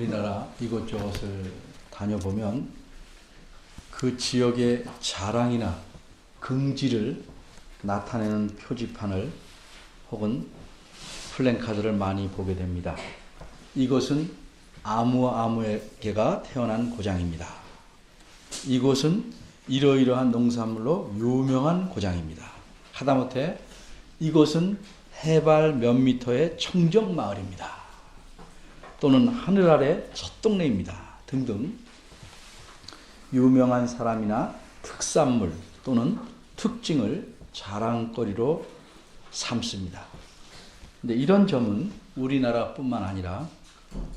우리나라 이곳저곳을 다녀보면 그 지역의 자랑이나 긍지를 나타내는 표지판을 혹은 플랜카드를 많이 보게 됩니다. 이곳은 아무아무에게가 태어난 고장입니다. 이곳은 이러이러한 농산물로 유명한 고장입니다. 하다못해 이곳은 해발 몇 미터의 청정마을입니다. 또는 하늘 아래 첫 동네입니다. 등등 유명한 사람이나 특산물 또는 특징을 자랑거리로 삼습니다. 근데 이런 점은 우리나라뿐만 아니라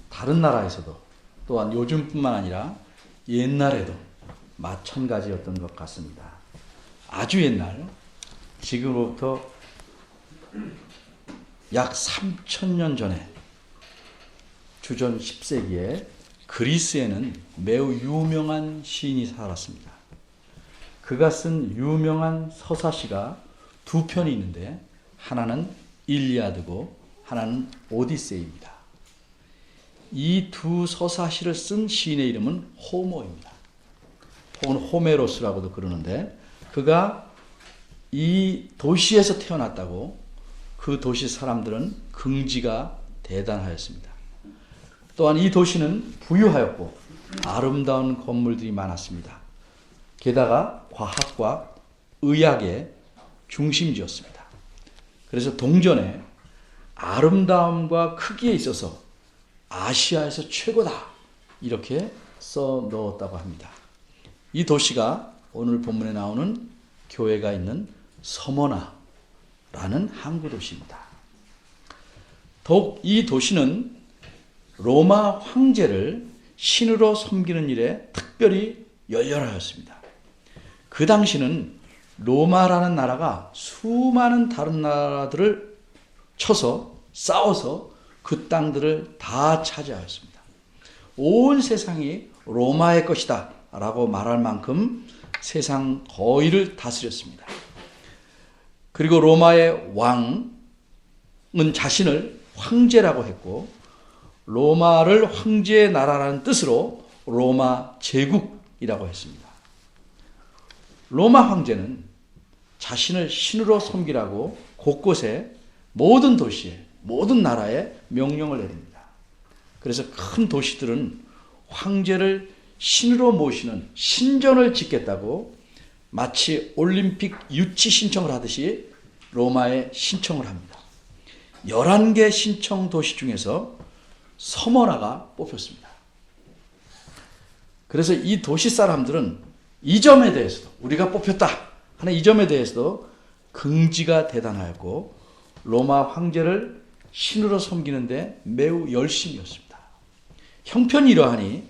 다른 나라에서도 또한 요즘뿐만 아니라 옛날에도 마찬가지였던 것 같습니다. 아주 옛날, 지금으로부터 약 3000년 전에 주전 10세기에 그리스에는 매우 유명한 시인이 살았습니다. 그가 쓴 유명한 서사시가 두 편이 있는데 하나는 일리아드고 하나는 오디세이입니다. 이 두 서사시를 쓴 시인의 이름은 호모입니다. 혹은 호메로스라고도 그러는데 그가 이 도시에서 태어났다고 그 도시 사람들은 긍지가 대단하였습니다. 또한 이 도시는 부유하였고 아름다운 건물들이 많았습니다. 게다가 과학과 의학의 중심지였습니다. 그래서 동전에 아름다움과 크기에 있어서 아시아에서 최고다 이렇게 써 넣었다고 합니다. 이 도시가 오늘 본문에 나오는 교회가 있는 서머나라는 항구 도시입니다. 더욱 이 도시는 로마 황제를 신으로 섬기는 일에 특별히 열렬하였습니다. 그 당시는 로마라는 나라가 수많은 다른 나라들을 쳐서 싸워서 그 땅들을 다 차지하였습니다. 온 세상이 로마의 것이다 라고 말할 만큼 세상 거의를 다스렸습니다. 그리고 로마의 왕은 자신을 황제라고 했고 로마를 황제의 나라라는 뜻으로 로마 제국이라고 했습니다. 로마 황제는 자신을 신으로 섬기라고 곳곳에 모든 도시에 모든 나라에 명령을 내립니다. 그래서 큰 도시들은 황제를 신으로 모시는 신전을 짓겠다고 마치 올림픽 유치 신청을 하듯이 로마에 신청을 합니다. 11개 신청 도시 중에서 서머나가 뽑혔습니다. 그래서 이 도시 사람들은 이 점에 대해서도 우리가 뽑혔다 하는 이 점에 대해서도 긍지가 대단하였고 로마 황제를 신으로 섬기는데 매우 열심이었습니다. 형편이 이러하니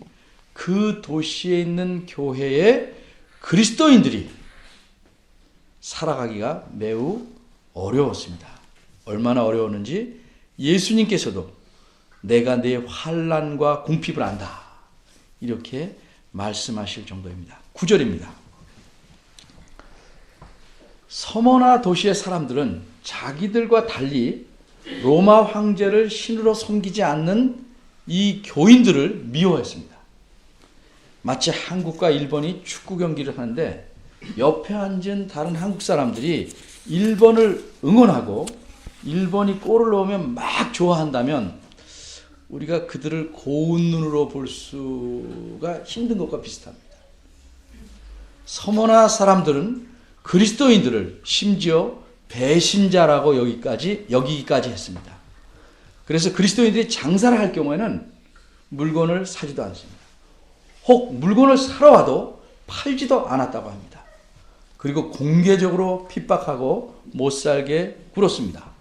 그 도시에 있는 교회의 그리스도인들이 살아가기가 매우 어려웠습니다. 얼마나 어려웠는지 예수님께서도 내가 내 환난과 궁핍을 안다 이렇게 말씀하실 정도입니다. 9절입니다. 서머나 도시의 사람들은 자기들과 달리 로마 황제를 신으로 섬기지 않는 이 교인들을 미워했습니다. 마치 한국과 일본이 축구 경기를 하는데 옆에 앉은 다른 한국 사람들이 일본을 응원하고 일본이 골을 넣으면 막 좋아한다면 우리가 그들을 고운 눈으로 볼 수가 힘든 것과 비슷합니다. 서머나 사람들은 그리스도인들을 심지어 배신자라고 여기기까지 했습니다. 그래서 그리스도인들이 장사를 할 경우에는 물건을 사지도 않습니다. 혹 물건을 사러 와도 팔지도 않았다고 합니다. 그리고 공개적으로 핍박하고 못살게 굴었습니다.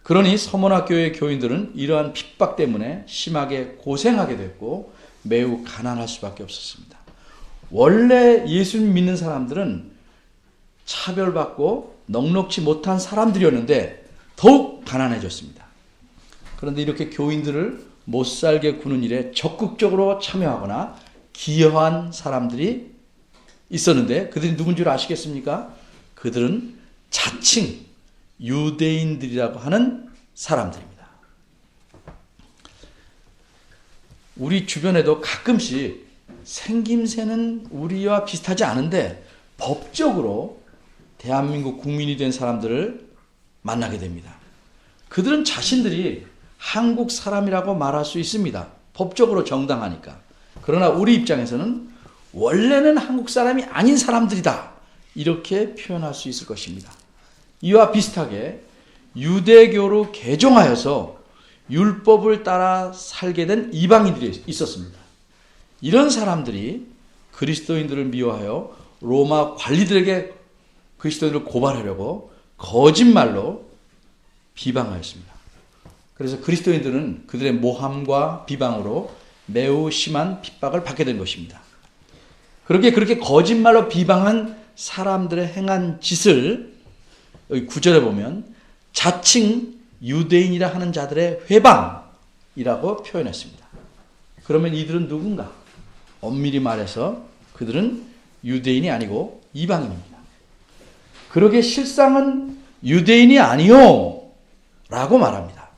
그러니 서머나 교회 교인들은 이러한 핍박 때문에 심하게 고생하게 됐고 매우 가난할 수밖에 없었습니다. 원래 예수님 믿는 사람들은 차별받고 넉넉지 못한 사람들이었는데 더욱 가난해졌습니다. 그런데 이렇게 교인들을 못살게 구는 일에 적극적으로 참여하거나 기여한 사람들이 있었는데 그들이 누군 줄 아시겠습니까? 그들은 자칭 유대인들이라고 하는 사람들입니다. 우리 주변에도 가끔씩 생김새는 우리와 비슷하지 않은데 법적으로 대한민국 국민이 된 사람들을 만나게 됩니다. 그들은 자신들이 한국 사람이라고 말할 수 있습니다. 법적으로 정당하니까. 그러나 우리 입장에서는 원래는 한국 사람이 아닌 사람들이다. 이렇게 표현할 수 있을 것입니다. 이와 비슷하게 유대교로 개종하여서 율법을 따라 살게 된 이방인들이 있었습니다. 이런 사람들이 그리스도인들을 미워하여 로마 관리들에게 그리스도인들을 고발하려고 거짓말로 비방하였습니다. 그래서 그리스도인들은 그들의 모함과 비방으로 매우 심한 핍박을 받게 된 것입니다. 그렇게 거짓말로 비방한 사람들의 행한 짓을 여기 9절에 보면 자칭 유대인이라 하는 자들의 회방이라고 표현했습니다. 그러면 이들은 누군가? 엄밀히 말해서 그들은 유대인이 아니고 이방인입니다. 그러게 실상은 유대인이 아니요 라고 말합니다.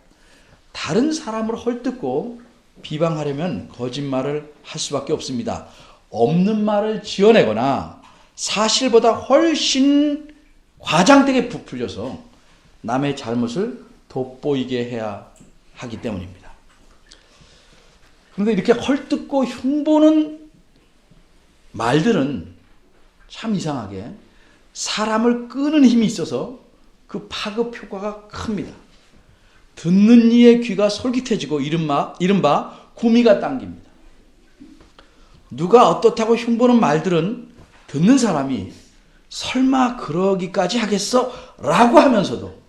다른 사람을 헐뜯고 비방하려면 거짓말을 할 수밖에 없습니다. 없는 말을 지어내거나 사실보다 훨씬 과장되게 부풀려서 남의 잘못을 돋보이게 해야 하기 때문입니다. 그런데 이렇게 헐뜯고 흉보는 말들은 참 이상하게 사람을 끄는 힘이 있어서 그 파급 효과가 큽니다. 듣는 이의 귀가 솔깃해지고 이른바 구미가 당깁니다. 누가 어떻다고 흉보는 말들은 듣는 사람이 설마 그러기까지 하겠어? 라고 하면서도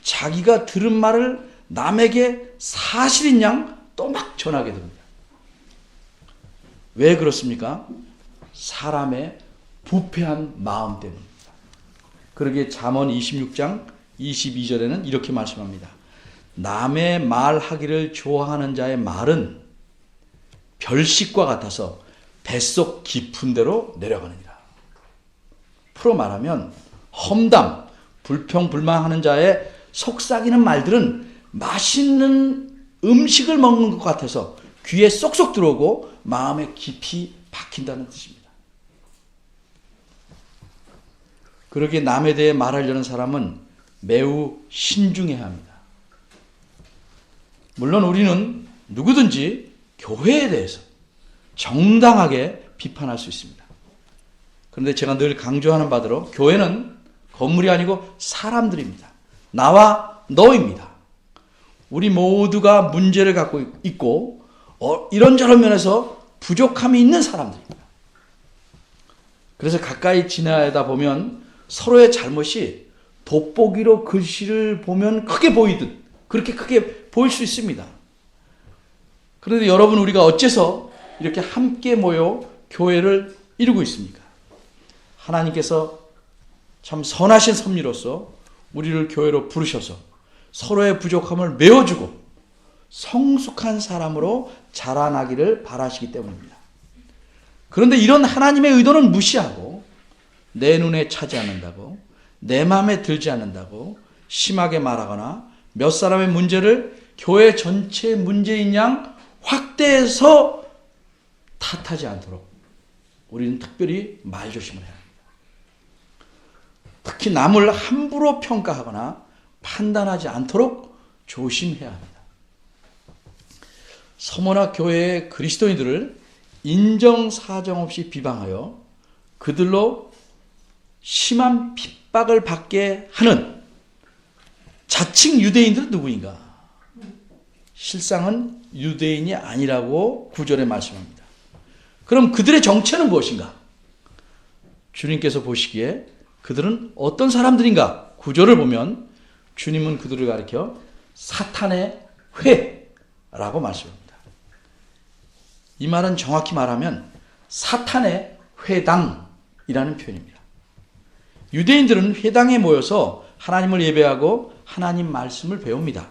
자기가 들은 말을 남에게 사실인 양 또 막 전하게 됩니다. 왜 그렇습니까? 사람의 부패한 마음 때문입니다. 그러기에 잠언 26장 22절에는 이렇게 말씀합니다. 남의 말하기를 좋아하는 자의 말은 별식과 같아서 뱃속 깊은 데로 내려가느니라. 풀어 말하면 험담, 불평불만하는 자의 속삭이는 말들은 맛있는 음식을 먹는 것 같아서 귀에 쏙쏙 들어오고 마음에 깊이 박힌다는 뜻입니다. 그러기에 남에 대해 말하려는 사람은 매우 신중해야 합니다. 물론 우리는 누구든지 교회에 대해서 정당하게 비판할 수 있습니다. 그런데 제가 늘 강조하는 바대로 교회는 건물이 아니고 사람들입니다. 나와 너입니다. 우리 모두가 문제를 갖고 있고 이런저런 면에서 부족함이 있는 사람들입니다. 그래서 가까이 지나다 보면 서로의 잘못이 돋보기로 글씨를 보면 크게 보이듯 그렇게 크게 보일 수 있습니다. 그런데 여러분, 우리가 어째서 이렇게 함께 모여 교회를 이루고 있습니까? 하나님께서 참 선하신 섭리로서 우리를 교회로 부르셔서 서로의 부족함을 메워주고 성숙한 사람으로 자라나기를 바라시기 때문입니다. 그런데 이런 하나님의 의도는 무시하고 내 눈에 차지 않는다고, 내 마음에 들지 않는다고 심하게 말하거나 몇 사람의 문제를 교회 전체의 문제인 양 확대해서 탓하지 않도록 우리는 특별히 말조심을 해야 합니다. 특히 남을 함부로 평가하거나 판단하지 않도록 조심해야 합니다. 서머나 교회의 그리스도인들을 인정사정 없이 비방하여 그들로 심한 핍박을 받게 하는 자칭 유대인들은 누구인가? 실상은 유대인이 아니라고 9절에 말씀합니다. 그럼 그들의 정체는 무엇인가? 주님께서 보시기에 그들은 어떤 사람들인가? 9절을 보면 주님은 그들을 가리켜 사탄의 회라고 말씀합니다. 이 말은 정확히 말하면 사탄의 회당이라는 표현입니다. 유대인들은 회당에 모여서 하나님을 예배하고 하나님 말씀을 배웁니다.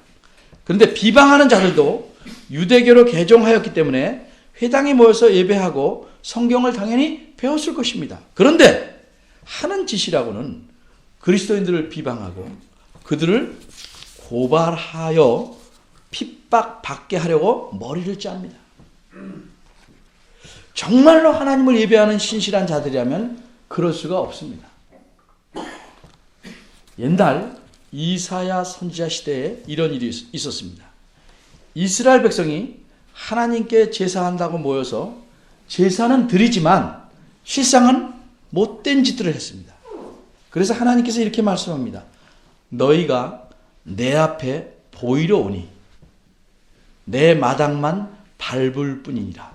그런데 비방하는 자들도 유대교로 개종하였기 때문에 회당에 모여서 예배하고 성경을 당연히 배웠을 것입니다. 그런데 하는 짓이라고는 그리스도인들을 비방하고 그들을 고발하여 핍박받게 하려고 머리를 짭니다. 정말로 하나님을 예배하는 신실한 자들이라면 그럴 수가 없습니다. 옛날 이사야 선지자 시대에 이런 일이 있었습니다. 이스라엘 백성이 하나님께 제사한다고 모여서 제사는 드리지만 실상은 못된 짓들을 했습니다. 그래서 하나님께서 이렇게 말씀합니다. 너희가 내 앞에 보이러 오니 내 마당만 밟을 뿐이니라.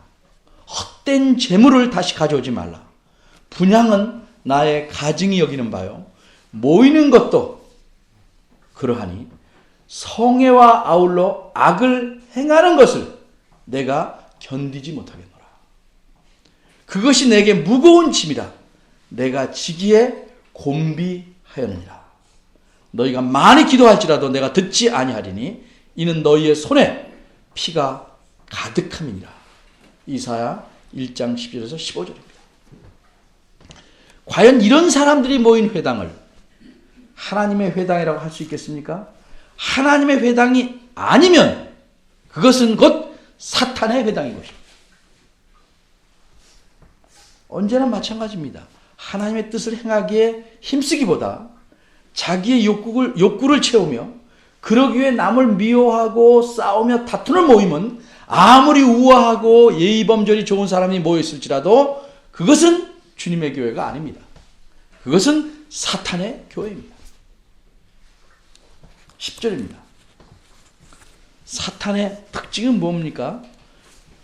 헛된 재물을 다시 가져오지 말라. 분향은 나의 가증이 여기는 바요. 모이는 것도 그러하니 성애와 아울러 악을 행하는 것을 내가 견디지 못하겠노라. 그것이 내게 무거운 짐이라 내가 지기에 곤비하였느니라. 너희가 많이 기도할지라도 내가 듣지 아니하리니 이는 너희의 손에 피가 가득함이니라. 이사야 1장 10절에서 15절입니다. 과연 이런 사람들이 모인 회당을 하나님의 회당이라고 할 수 있겠습니까? 하나님의 회당이 아니면 그것은 곧 사탄의 회당인 것입니다. 언제나 마찬가지입니다. 하나님의 뜻을 행하기에 힘쓰기보다 자기의 욕구를 채우며 그러기 위해 남을 미워하고 싸우며 다투는 모임은 아무리 우아하고 예의범절이 좋은 사람이 모였을지라도 그것은 주님의 교회가 아닙니다. 그것은 사탄의 교회입니다. 10절입니다. 사탄의 특징은 뭡니까?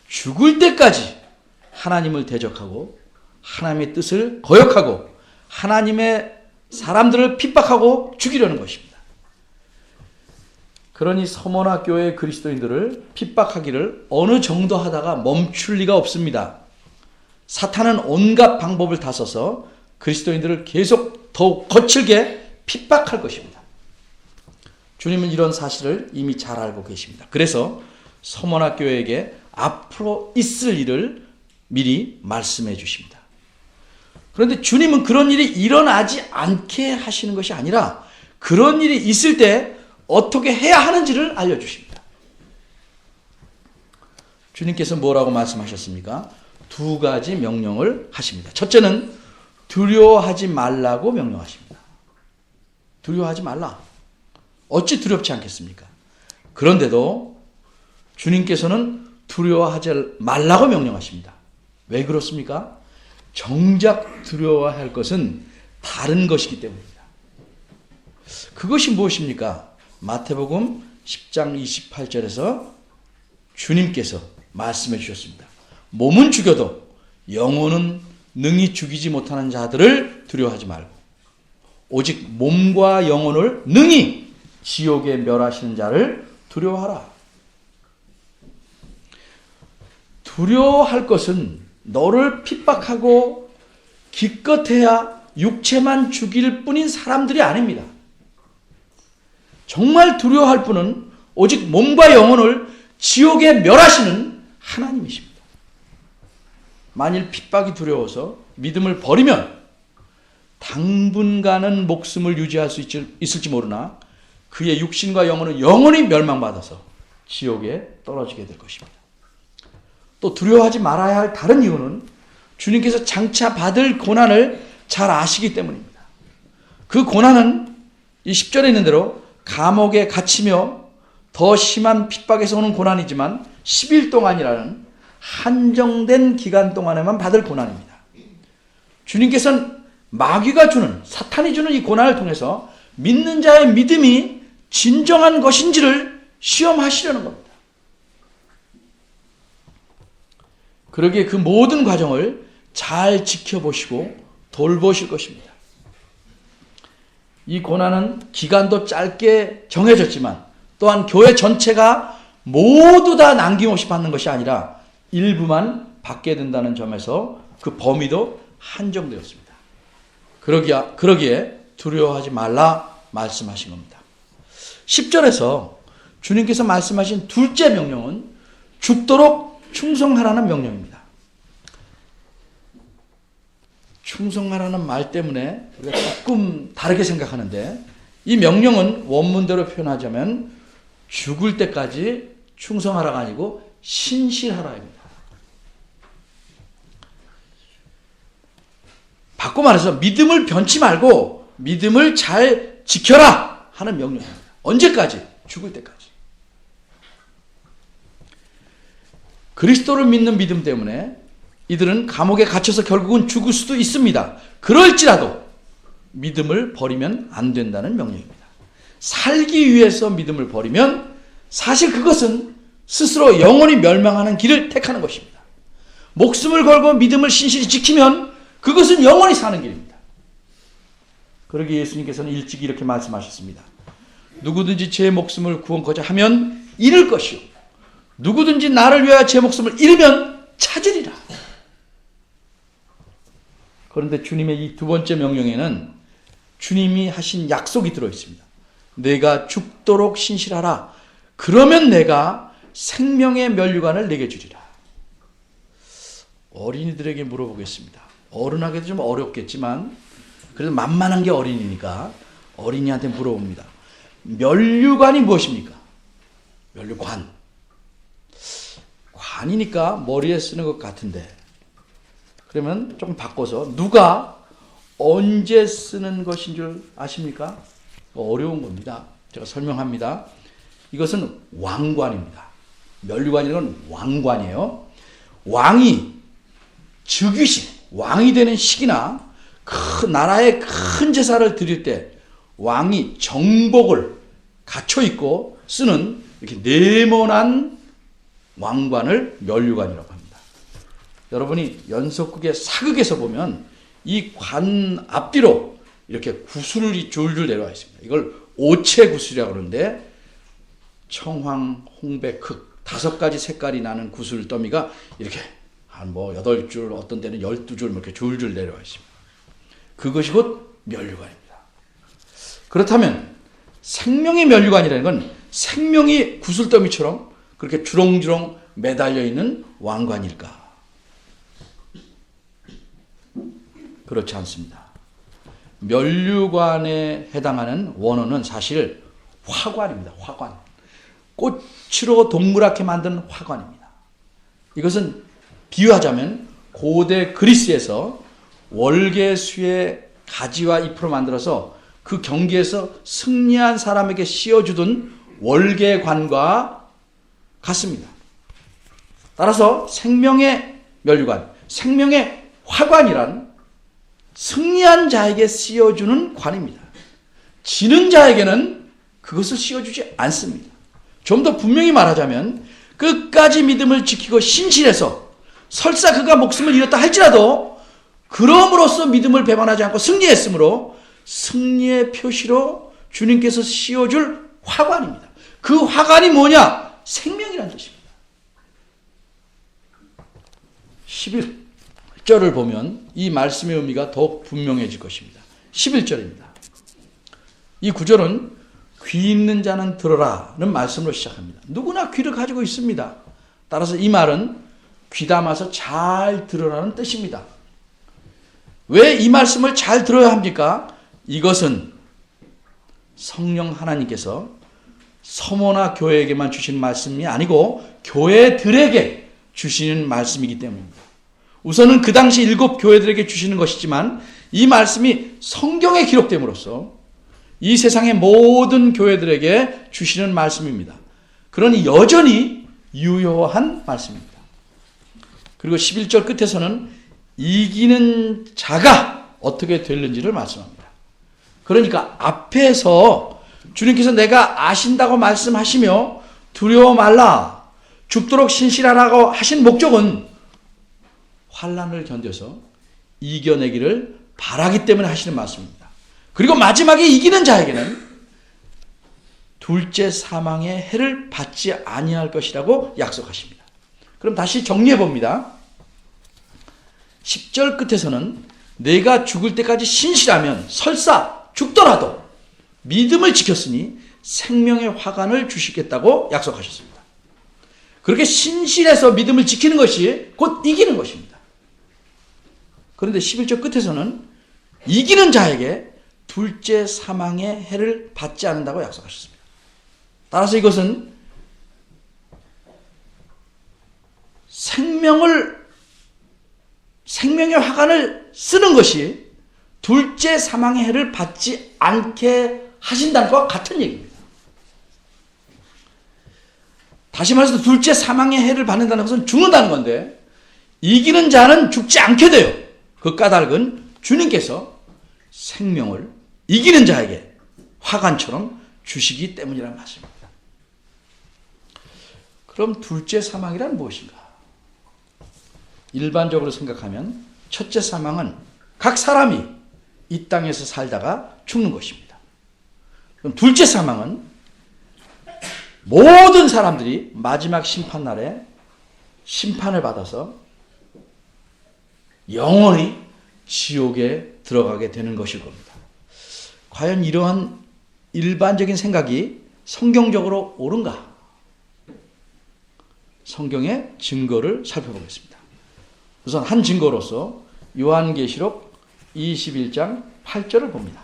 죽을 때까지 하나님을 대적하고 하나님의 뜻을 거역하고 하나님의 사람들을 핍박하고 죽이려는 것입니다. 그러니 서머나 교회 그리스도인들을 핍박하기를 어느 정도 하다가 멈출 리가 없습니다. 사탄은 온갖 방법을 다 써서 그리스도인들을 계속 더욱 거칠게 핍박할 것입니다. 주님은 이런 사실을 이미 잘 알고 계십니다. 그래서 서머나 교회에게 앞으로 있을 일을 미리 말씀해 주십니다. 그런데 주님은 그런 일이 일어나지 않게 하시는 것이 아니라 그런 일이 있을 때 어떻게 해야 하는지를 알려주십니다. 주님께서 뭐라고 말씀하셨습니까? 두 가지 명령을 하십니다. 첫째는 두려워하지 말라고 명령하십니다. 두려워하지 말라. 어찌 두렵지 않겠습니까? 그런데도 주님께서는 두려워하지 말라고 명령하십니다. 왜 그렇습니까? 정작 두려워할 것은 다른 것이기 때문입니다. 그것이 무엇입니까? 마태복음 10장 28절에서 주님께서 말씀해 주셨습니다. 몸은 죽여도 영혼은 능히 죽이지 못하는 자들을 두려워하지 말고 오직 몸과 영혼을 능히 지옥에 멸하시는 자를 두려워하라. 두려워할 것은 너를 핍박하고 기껏해야 육체만 죽일 뿐인 사람들이 아닙니다. 정말 두려워할 분은 오직 몸과 영혼을 지옥에 멸하시는 하나님이십니다. 만일 핍박이 두려워서 믿음을 버리면 당분간은 목숨을 유지할 수 있을지 모르나 그의 육신과 영혼은 영원히 멸망받아서 지옥에 떨어지게 될 것입니다. 또 두려워하지 말아야 할 다른 이유는 주님께서 장차 받을 고난을 잘 아시기 때문입니다. 그 고난은 이 10절에 있는 대로 감옥에 갇히며 더 심한 핍박에서 오는 고난이지만 10일 동안이라는 한정된 기간 동안에만 받을 고난입니다. 주님께서는 마귀가 주는, 사탄이 주는 이 고난을 통해서 믿는 자의 믿음이 진정한 것인지를 시험하시려는 겁니다. 그러기에 그 모든 과정을 잘 지켜보시고 돌보실 것입니다. 이 고난은 기간도 짧게 정해졌지만 또한 교회 전체가 모두 다 남김없이 받는 것이 아니라 일부만 받게 된다는 점에서 그 범위도 한정되었습니다. 그러기에 두려워하지 말라 말씀하신 겁니다. 10절에서 주님께서 말씀하신 둘째 명령은 죽도록 충성하라는 명령입니다. 충성하라는 말 때문에 우리가 조금 다르게 생각하는데 이 명령은 원문대로 표현하자면 죽을 때까지 충성하라가 아니고 신실하라입니다. 바꿔 말해서 믿음을 변치 말고 믿음을 잘 지켜라 하는 명령입니다. 언제까지? 죽을 때까지. 그리스도를 믿는 믿음 때문에 이들은 감옥에 갇혀서 결국은 죽을 수도 있습니다. 그럴지라도 믿음을 버리면 안 된다는 명령입니다. 살기 위해서 믿음을 버리면 사실 그것은 스스로 영원히 멸망하는 길을 택하는 것입니다. 목숨을 걸고 믿음을 신실히 지키면 그것은 영원히 사는 길입니다. 그러기에 예수님께서는 일찍 이렇게 말씀하셨습니다. 누구든지 제 목숨을 구원코자 하면 잃을 것이요 누구든지 나를 위하여 제 목숨을 잃으면 찾으리라. 그런데 주님의 이 두 번째 명령에는 주님이 하신 약속이 들어있습니다. 내가 죽도록 신실하라. 그러면 내가 생명의 면류관을 내게 주리라. 어린이들에게 물어보겠습니다. 어른하기도 좀 어렵겠지만 그래도 만만한 게 어린이니까 어린이한테 물어봅니다. 면류관이 무엇입니까? 면류관. 관이니까 머리에 쓰는 것 같은데 그러면 조금 바꿔서 누가 언제 쓰는 것인 줄 아십니까? 어려운 겁니다. 제가 설명합니다. 이것은 왕관입니다. 면류관이라는 건 왕관이에요. 왕이 즉위식, 왕이 되는 시기나 큰 나라의 큰 제사를 드릴 때 왕이 정복을 갖춰 입고 쓰는 이렇게 네모난 왕관을 면류관이라고 합니다. 여러분이 연속극의 사극에서 보면 이 관 앞뒤로 이렇게 구슬이 줄줄 내려와 있습니다. 이걸 오체구슬이라고 그러는데 청황, 홍백, 흑 5가지 색깔이 나는 구슬 더미가 이렇게 한 8줄 어떤 때는 12줄 이렇게 줄줄 내려와 있습니다. 그것이 곧 면류관입니다. 그렇다면 생명의 면류관이라는 건 생명이 구슬 더미처럼 그렇게 주렁주렁 매달려 있는 왕관일까? 그렇지 않습니다. 면류관에 해당하는 원어는 사실 화관입니다. 화관. 꽃으로 동그랗게 만든 화관입니다. 이것은 비유하자면 고대 그리스에서 월계수의 가지와 잎으로 만들어서 그 경기에서 승리한 사람에게 씌워주던 월계관과 같습니다. 따라서 생명의 면류관, 생명의 화관이란 승리한 자에게 씌워주는 관입니다. 지는 자에게는 그것을 씌워주지 않습니다. 좀 더 분명히 말하자면 끝까지 믿음을 지키고 신실해서 설사 그가 목숨을 잃었다 할지라도 그럼으로써 믿음을 배반하지 않고 승리했으므로 승리의 표시로 주님께서 씌워줄 화관입니다. 그 화관이 뭐냐? 생명이라는 뜻입니다. 11절을 보면 이 말씀의 의미가 더욱 분명해질 것입니다. 11절입니다. 이 구절은 귀 있는 자는 들어라는 말씀으로 시작합니다. 누구나 귀를 가지고 있습니다. 따라서 이 말은 귀담아서 잘 들으라는 뜻입니다. 왜 이 말씀을 잘 들어야 합니까? 이것은 성령 하나님께서 서모나 교회에게만 주신 말씀이 아니고 교회들에게 주시는 말씀이기 때문입니다. 우선은 그 당시 7 교회들에게 주시는 것이지만 이 말씀이 성경에 기록됨으로써 이 세상의 모든 교회들에게 주시는 말씀입니다. 그러니 여전히 유효한 말씀입니다. 그리고 11절 끝에서는 이기는 자가 어떻게 되는지를 말씀합니다. 그러니까 앞에서 주님께서 내가 아신다고 말씀하시며 두려워 말라 죽도록 신실하라고 하신 목적은 환난을 견뎌서 이겨내기를 바라기 때문에 하시는 말씀입니다. 그리고 마지막에 이기는 자에게는 둘째 사망의 해를 받지 아니할 것이라고 약속하십니다. 그럼 다시 정리해 봅니다. 10절 끝에서는 내가 죽을 때까지 신실하면 설사 죽더라도 믿음을 지켰으니 생명의 화관을 주시겠다고 약속하셨습니다. 그렇게 신실해서 믿음을 지키는 것이 곧 이기는 것입니다. 그런데 11절 끝에서는 이기는 자에게 둘째 사망의 해를 받지 않는다고 약속하셨습니다. 따라서 이것은 생명의 화관을 쓰는 것이 둘째 사망의 해를 받지 않게 하신다는 것과 같은 얘기입니다. 다시 말해서 둘째 사망의 해를 받는다는 것은 죽는다는 건데, 이기는 자는 죽지 않게 돼요. 그 까닭은 주님께서 생명을 이기는 자에게 화관처럼 주시기 때문이라는 말씀입니다. 그럼 둘째 사망이란 무엇인가? 일반적으로 생각하면 첫째 사망은 각 사람이 이 땅에서 살다가 죽는 것입니다. 그럼 둘째 사망은 모든 사람들이 마지막 심판날에 심판을 받아서 영원히 지옥에 들어가게 되는 것일 겁니다. 과연 이러한 일반적인 생각이 성경적으로 옳은가? 성경의 증거를 살펴보겠습니다. 우선 한 증거로서 요한계시록 21장 8절을 봅니다.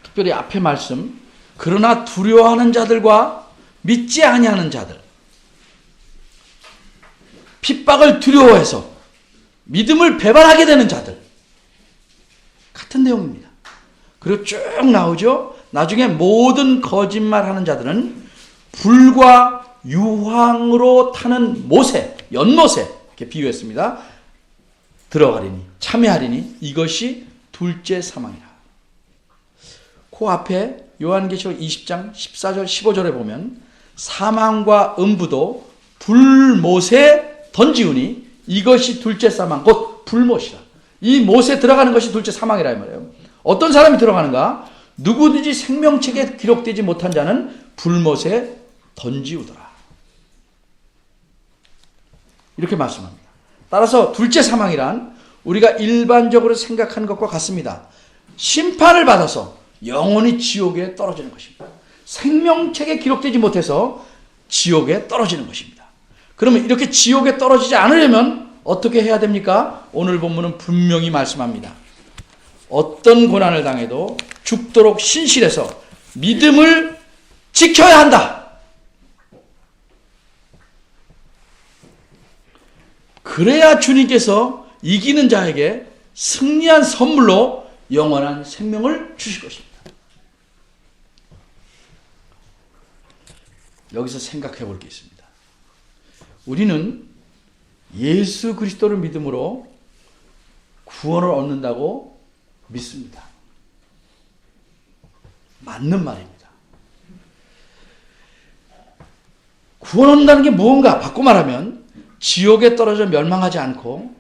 특별히 앞에 말씀, 그러나 두려워하는 자들과 믿지 아니하는 자들, 핍박을 두려워해서 믿음을 배반하게 되는 자들, 같은 내용입니다. 그리고 쭉 나오죠. 나중에 모든 거짓말하는 자들은 불과 유황으로 타는 모세, 연모세, 이렇게 비유했습니다. 들어가리니, 참여하리니 이것이 둘째 사망이라. 그 앞에 요한계시록 20장 14절 15절에 보면 사망과 음부도 불못에 던지우니 이것이 둘째 사망, 곧 불못이라. 이 못에 들어가는 것이 둘째 사망이라 이 말이에요. 어떤 사람이 들어가는가? 누구든지 생명책에 기록되지 못한 자는 불못에 던지우더라. 이렇게 말씀합니다. 따라서 둘째 사망이란 우리가 일반적으로 생각하는 것과 같습니다. 심판을 받아서 영원히 지옥에 떨어지는 것입니다. 생명책에 기록되지 못해서 지옥에 떨어지는 것입니다. 그러면 이렇게 지옥에 떨어지지 않으려면 어떻게 해야 됩니까? 오늘 본문은 분명히 말씀합니다. 어떤 고난을 당해도 죽도록 신실해서 믿음을 지켜야 한다. 그래야 주님께서 이기는 자에게 승리한 선물로 영원한 생명을 주실 것입니다. 여기서 생각해 볼 게 있습니다. 우리는 예수 그리스도를 믿음으로 구원을 얻는다고 믿습니다. 맞는 말입니다. 구원 얻는다는 게 무언가? 바꿔 말하면 지옥에 떨어져 멸망하지 않고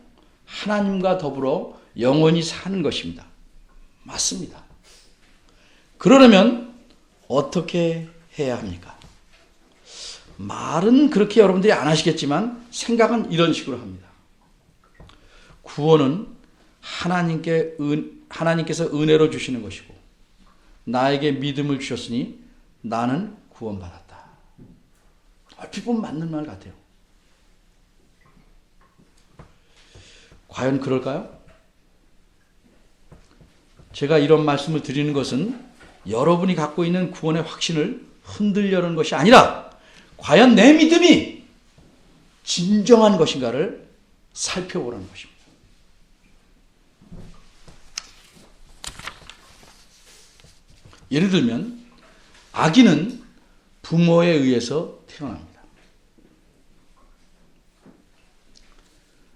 하나님과 더불어 영원히 사는 것입니다. 맞습니다. 그러려면 어떻게 해야 합니까? 말은 그렇게 여러분들이 안 하시겠지만 생각은 이런 식으로 합니다. 구원은 하나님께서 은혜로 주시는 것이고 나에게 믿음을 주셨으니 나는 구원받았다. 얼핏 보면 맞는 말 같아요. 과연 그럴까요? 제가 이런 말씀을 드리는 것은 여러분이 갖고 있는 구원의 확신을 흔들려는 것이 아니라 과연 내 믿음이 진정한 것인가를 살펴보라는 것입니다. 예를 들면 아기는 부모에 의해서 태어납니다.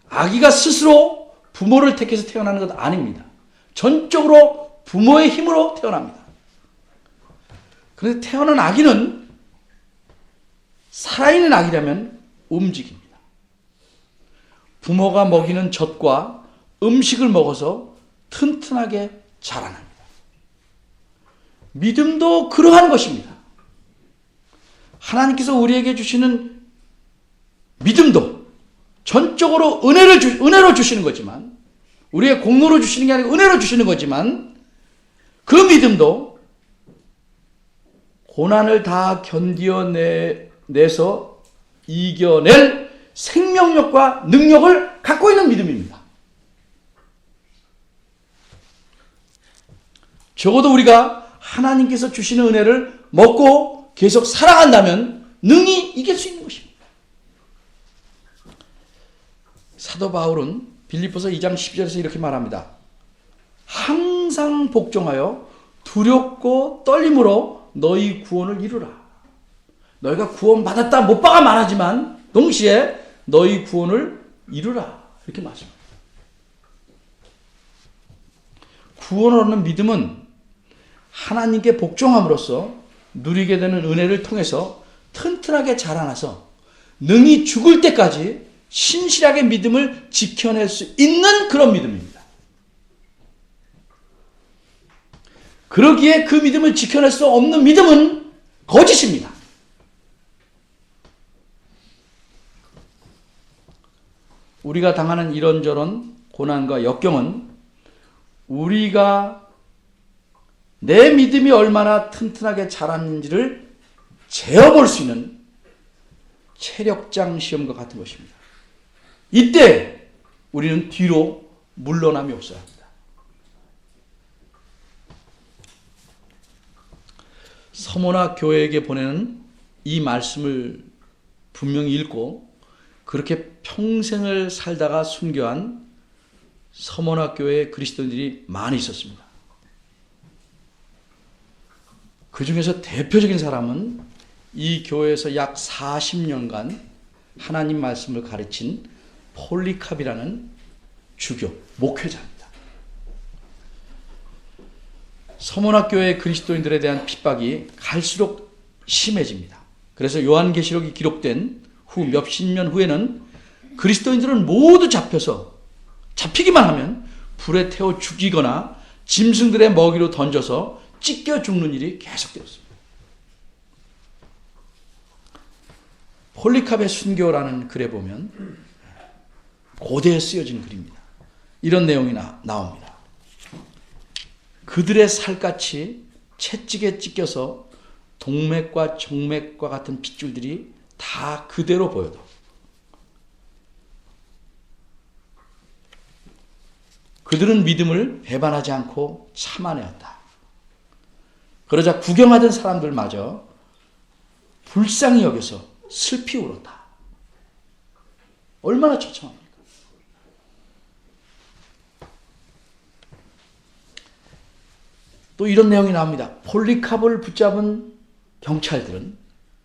아기가 스스로 부모를 택해서 태어나는 것 아닙니다. 전적으로 부모의 힘으로 태어납니다. 그런데 태어난 아기는 살아있는 아기라면 움직입니다. 부모가 먹이는 젖과 음식을 먹어서 튼튼하게 자라납니다. 믿음도 그러한 것입니다. 하나님께서 우리에게 주시는 믿음도 전적으로 은혜로 주시는 거지만, 우리의 공로로 주시는 게 아니고 은혜로 주시는 거지만, 그 믿음도 고난을 다 견뎌내서 이겨낼 생명력과 능력을 갖고 있는 믿음입니다. 적어도 우리가 하나님께서 주시는 은혜를 먹고 계속 살아간다면 능히 이길 수 있는 것입니다. 사도 바울은 빌립보서 2장 12절에서 이렇게 말합니다. 항상 복종하여 두렵고 떨림으로 너희 구원을 이루라. 너희가 구원받았다 못 받아 말하지만 동시에 너희 구원을 이루라. 이렇게 말씀합니다. 구원을 얻는 믿음은 하나님께 복종함으로써 누리게 되는 은혜를 통해서 튼튼하게 자라나서 능히 죽을 때까지 신실하게 믿음을 지켜낼 수 있는 그런 믿음입니다. 그러기에 그 믿음을 지켜낼 수 없는 믿음은 거짓입니다. 우리가 당하는 이런저런 고난과 역경은 우리가 내 믿음이 얼마나 튼튼하게 자랐는지를 재어볼 수 있는 체력장 시험과 같은 것입니다. 이때 우리는 뒤로 물러남이 없어야 합니다. 서모나 교회에게 보내는 이 말씀을 분명히 읽고 그렇게 평생을 살다가 순교한 서모나 교회의 그리스도인들이 많이 있었습니다. 그 중에서 대표적인 사람은 이 교회에서 약 40년간 하나님 말씀을 가르친 폴리캅이라는 주교, 목회자입니다. 서문학교의 그리스도인들에 대한 핍박이 갈수록 심해집니다. 그래서 요한계시록이 기록된 후 몇십 년 후에는 그리스도인들은 모두 잡히기만 하면 불에 태워 죽이거나 짐승들의 먹이로 던져서 찢겨 죽는 일이 계속되었습니다. 폴리캅의 순교라는 글에 보면 고대에 쓰여진 글입니다. 이런 내용이 나옵니다. 그들의 살갗이 채찍에 찢겨서 동맥과 정맥과 같은 핏줄들이 다 그대로 보여도 그들은 믿음을 배반하지 않고 참아내었다. 그러자 구경하던 사람들마저 불쌍히 여겨서 슬피 울었다. 얼마나 처참합니까? 또 이런 내용이 나옵니다. 폴리캅을 붙잡은 경찰들은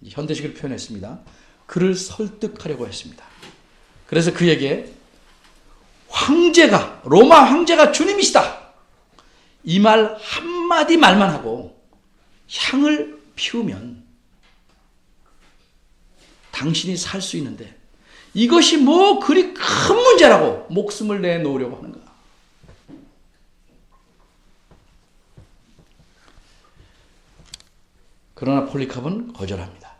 현대식을 표현했습니다. 그를 설득하려고 했습니다. 그래서 그에게 로마 황제가 주님이시다. 이 말 한마디 말만 하고 향을 피우면 당신이 살 수 있는데 이것이 뭐 그리 큰 문제라고 목숨을 내놓으려고 하는가. 그러나 폴리캅은 거절합니다.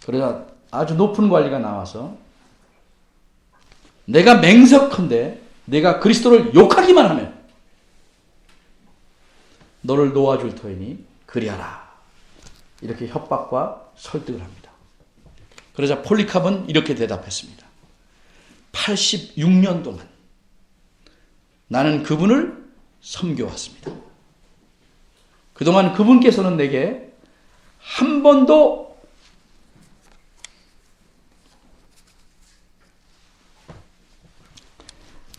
그러자 아주 높은 관리가 나와서 내가 맹세컨대 내가 그리스도를 욕하기만 하면 너를 놓아줄 터이니 그리하라. 이렇게 협박과 설득을 합니다. 그러자 폴리캅은 이렇게 대답했습니다. 86년 동안 나는 그분을 섬겨왔습니다. 그동안 그분께서는 내게 한 번도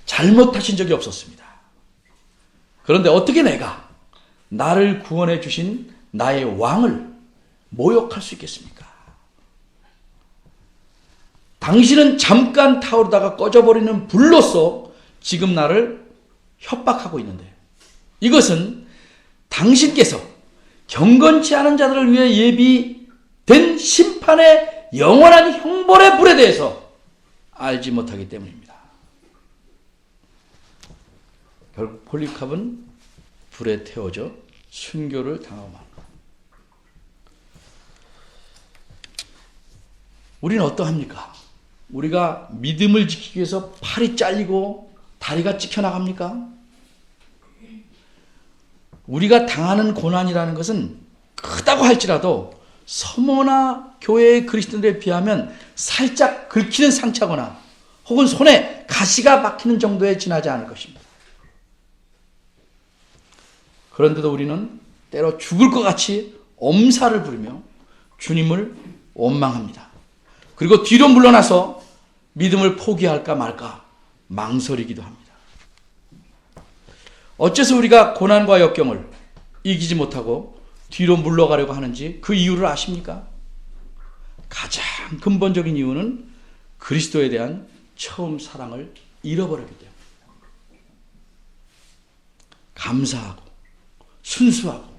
잘못하신 적이 없었습니다. 그런데 어떻게 내가 나를 구원해 주신 나의 왕을 모욕할 수 있겠습니까? 당신은 잠깐 타오르다가 꺼져버리는 불로서 지금 나를 협박하고 있는데 이것은 당신께서 경건치 않은 자들을 위해 예비된 심판의 영원한 형벌의 불에 대해서 알지 못하기 때문입니다. 결국 폴리캅은 불에 태워져 순교를 당하고 맙니다. 우리는 어떠합니까? 우리가 믿음을 지키기 위해서 팔이 잘리고 다리가 찍혀나갑니까? 우리가 당하는 고난이라는 것은 크다고 할지라도 서머나 교회의 그리스도인들에 비하면 살짝 긁히는 상처거나 혹은 손에 가시가 박히는 정도에 지나지 않을 것입니다. 그런데도 우리는 때로 죽을 것 같이 엄살을 부리며 주님을 원망합니다. 그리고 뒤로 물러나서 믿음을 포기할까 말까 망설이기도 합니다. 어째서 우리가 고난과 역경을 이기지 못하고 뒤로 물러가려고 하는지 그 이유를 아십니까? 가장 근본적인 이유는 그리스도에 대한 처음 사랑을 잃어버렸기 때문입니다. 감사하고 순수하고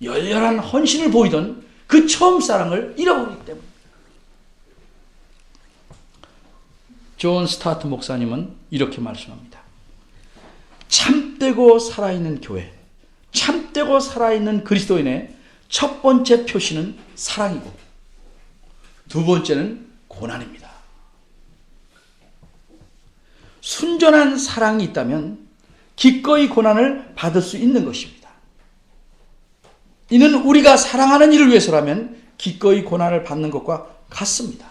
열렬한 헌신을 보이던 그 처음 사랑을 잃어버리기 때문입니다. 존 스타트 목사님은 이렇게 말씀합니다. 참되고 살아있는 교회, 참되고 살아있는 그리스도인의 첫 번째 표시는 사랑이고 두 번째는 고난입니다. 순전한 사랑이 있다면 기꺼이 고난을 받을 수 있는 것입니다. 이는 우리가 사랑하는 이를 위해서라면 기꺼이 고난을 받는 것과 같습니다.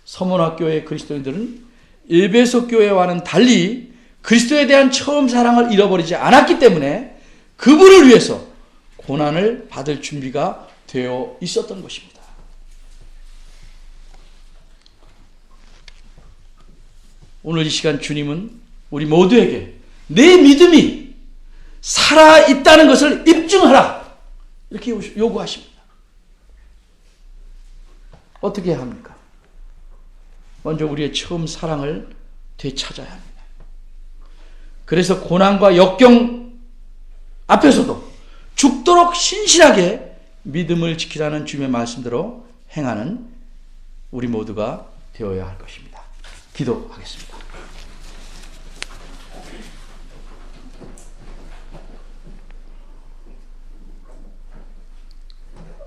서문학교의 그리스도인들은 에베소 교회와는 달리 그리스도에 대한 처음 사랑을 잃어버리지 않았기 때문에 그분을 위해서 고난을 받을 준비가 되어 있었던 것입니다. 오늘 이 시간 주님은 우리 모두에게 내 믿음이 살아있다는 것을 입증하라 이렇게 요구하십니다. 어떻게 해야 합니까? 먼저 우리의 처음 사랑을 되찾아야 합니다. 그래서 고난과 역경 앞에서도 죽도록 신실하게 믿음을 지키라는 주님의 말씀대로 행하는 우리 모두가 되어야 할 것입니다. 기도하겠습니다.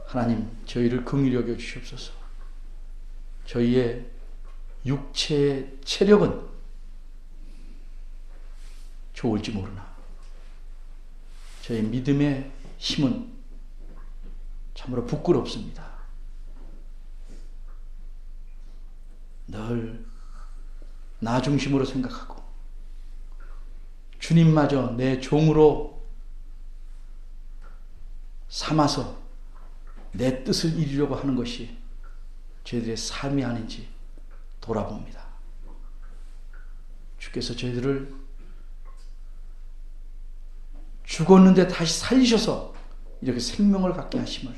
하나님, 저희를 긍휼히 여겨 주시옵소서. 저희의 육체의 체력은 좋을지 모르나 저희 믿음의 힘은 참으로 부끄럽습니다. 늘 나 중심으로 생각하고 주님마저 내 종으로 삼아서 내 뜻을 이루려고 하는 것이 저희들의 삶이 아닌지 돌아봅니다. 주께서 저희들을 죽었는데 다시 살리셔서 이렇게 생명을 갖게 하심을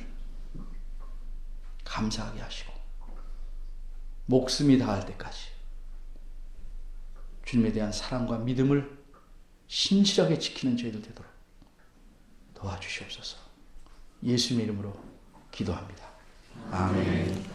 감사하게 하시고 목숨이 다할 때까지 주님에 대한 사랑과 믿음을 신실하게 지키는 저희들 되도록 도와주시옵소서. 예수님의 이름으로 기도합니다. 아멘.